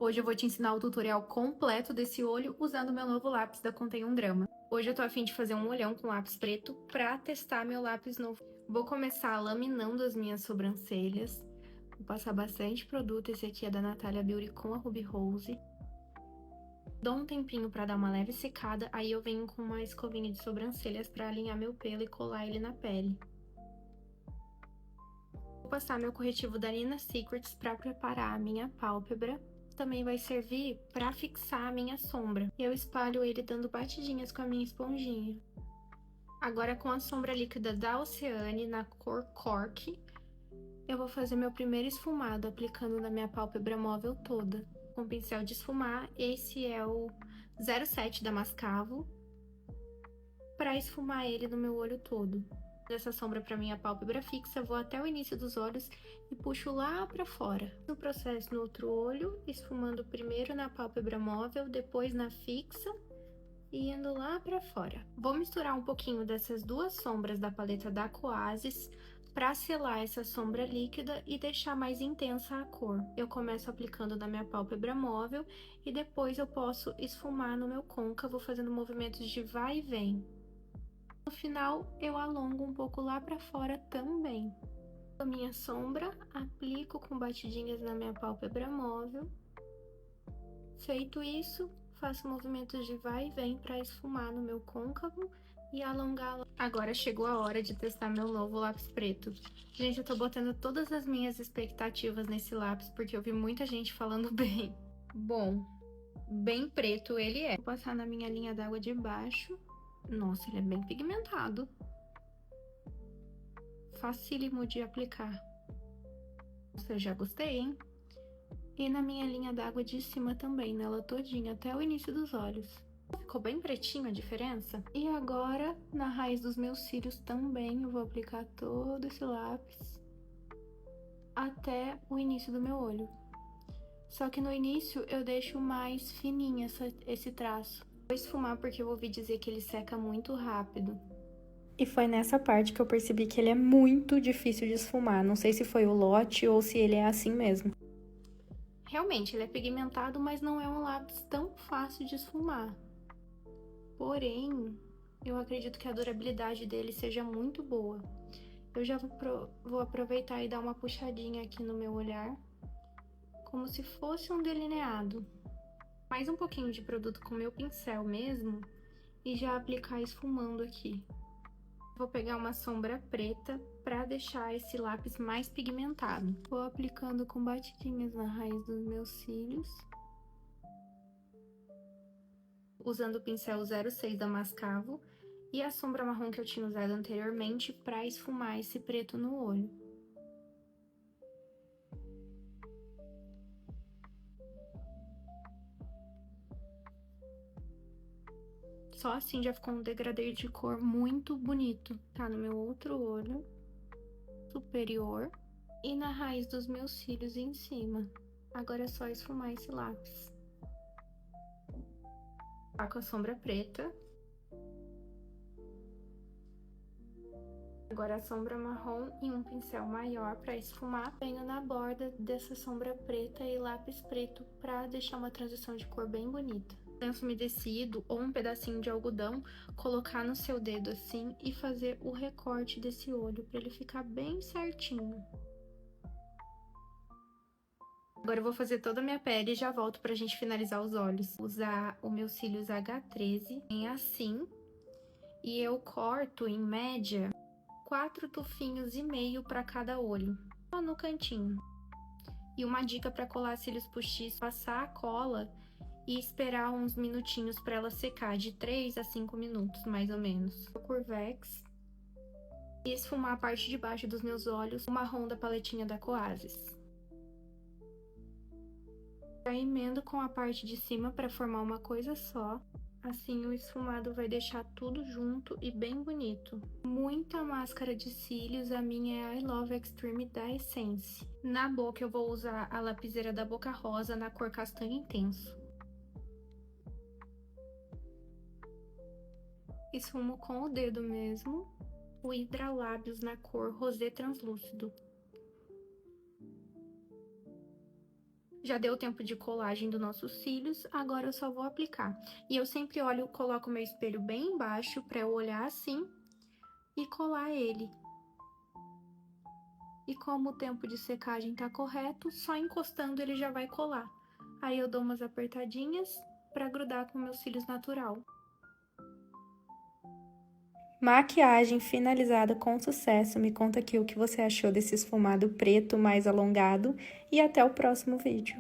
Hoje eu vou te ensinar o tutorial completo desse olho usando o meu novo lápis da Contém 1 grama. Hoje eu tô a fim de fazer um olhão com lápis preto pra testar meu lápis novo. Vou começar laminando as minhas sobrancelhas. Vou passar bastante produto, esse aqui é da Natalia Beauty com a Ruby Rose. Dou um tempinho pra dar uma leve secada, aí eu venho com uma escovinha de sobrancelhas pra alinhar meu pelo e colar ele na pele. Vou passar meu corretivo da Nina Secrets pra preparar a minha pálpebra. Também vai servir para fixar a minha sombra. E eu espalho ele dando batidinhas com a minha esponjinha. Agora com a sombra líquida da Oceane na cor Cork, eu vou fazer meu primeiro esfumado aplicando na minha pálpebra móvel toda. Com pincel de esfumar, esse é o 07 da Mascavo, para esfumar ele no meu olho todo. Dessa sombra para minha pálpebra fixa, vou até o início dos olhos e puxo lá para fora. No processo no outro olho, esfumando primeiro na pálpebra móvel, depois na fixa e indo lá para fora. Vou misturar um pouquinho dessas duas sombras da paleta da Coasis para selar essa sombra líquida e deixar mais intensa a cor. Eu começo aplicando na minha pálpebra móvel e depois eu posso esfumar no meu côncavo fazendo movimentos de vai e vem. No final, eu alongo um pouco lá pra fora também. A minha sombra, aplico com batidinhas na minha pálpebra móvel. Feito isso, faço movimentos de vai e vem para esfumar no meu côncavo e alongar. Agora chegou a hora de testar meu novo lápis preto. Gente, eu tô botando todas as minhas expectativas nesse lápis, porque eu vi muita gente falando bem. Bom, bem preto ele é. Vou passar na minha linha d'água de baixo. Nossa, ele é bem pigmentado. Facílimo de aplicar. Nossa, eu já gostei, hein? E na minha linha d'água de cima também, nela todinha, até o início dos olhos. Ficou bem pretinho a diferença? E agora, na raiz dos meus cílios também, eu vou aplicar todo esse lápis até o início do meu olho. Só que no início eu deixo mais fininho esse traço. Vou esfumar porque eu ouvi dizer que ele seca muito rápido. E foi nessa parte que eu percebi que ele é muito difícil de esfumar. Não sei se foi o lote ou se ele é assim mesmo. Realmente, ele é pigmentado, mas não é um lápis tão fácil de esfumar. Porém, eu acredito que a durabilidade dele seja muito boa. Eu já vou aproveitar e dar uma puxadinha aqui no meu olhar, como se fosse um delineado. Mais um pouquinho de produto com meu pincel mesmo e já aplicar esfumando aqui. Vou pegar uma sombra preta para deixar esse lápis mais pigmentado. Vou aplicando com batidinhas na raiz dos meus cílios. Usando o pincel 06 da Mascavo e a sombra marrom que eu tinha usado anteriormente para esfumar esse preto no olho. Só assim já ficou um degradê de cor muito bonito. Tá no meu outro olho superior e na raiz dos meus cílios em cima. Agora é só esfumar esse lápis. Tá com a sombra preta. Agora a sombra marrom e um pincel maior para esfumar. Venho na borda dessa sombra preta e lápis preto para deixar uma transição de cor bem bonita. Lenço umedecido ou um pedacinho de algodão, colocar no seu dedo assim e fazer o recorte desse olho para ele ficar bem certinho. Agora eu vou fazer toda a minha pele e já volto pra gente finalizar os olhos. Usar o meu cílios H13 em assim e eu corto em média 4 tufinhos e meio para cada olho, só no cantinho. E uma dica para colar cílios postiços, passar a cola e esperar uns minutinhos para ela secar, de 3 a 5 minutos, mais ou menos. O Curvex e esfumar a parte de baixo dos meus olhos, o marrom da paletinha da Coasis. Já emendo com a parte de cima para formar uma coisa só. Assim, o esfumado vai deixar tudo junto e bem bonito. Muita máscara de cílios, a minha é I Love Extreme da Essence. Na boca eu vou usar a lapiseira da Boca Rosa na cor castanho intenso. Esfumo com o dedo mesmo, o Hidralábios na cor rosé translúcido. Já deu tempo de colagem dos nossos cílios, agora eu só vou aplicar. E eu sempre coloco meu espelho bem embaixo para eu olhar assim e colar ele. E como o tempo de secagem tá correto, só encostando ele já vai colar. Aí eu dou umas apertadinhas para grudar com meus cílios natural. Maquiagem finalizada com sucesso. Me conta aqui o que você achou desse esfumado preto mais alongado e até o próximo vídeo.